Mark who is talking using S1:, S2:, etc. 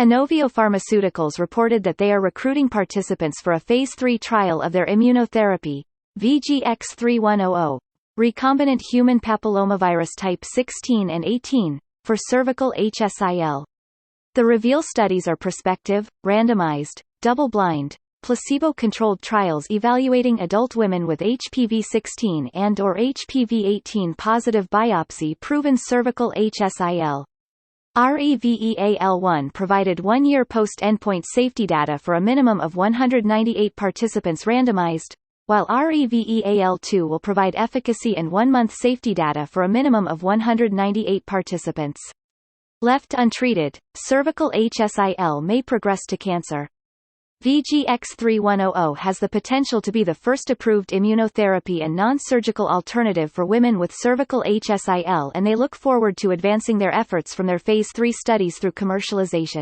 S1: Inovio Pharmaceuticals reported that they are recruiting participants for a Phase 3 trial of their immunotherapy, VGX-3100, recombinant human papillomavirus type 16 and 18, for cervical HSIL. The REVEAL studies are prospective, randomized, double-blind, placebo-controlled trials evaluating adult women with HPV-16 and/or HPV-18 positive biopsy-proven cervical HSIL. REVEAL-1 provided 1-year post-endpoint safety data for a minimum of 198 participants randomized, while REVEAL-2 will provide efficacy and 1-month safety data for a minimum of 198 participants. Left untreated, cervical HSIL may progress to cancer. VGX-3100 has the potential to be the first approved immunotherapy and non-surgical alternative for women with cervical HSIL, and they look forward to advancing their efforts from their Phase 3 studies through commercialization.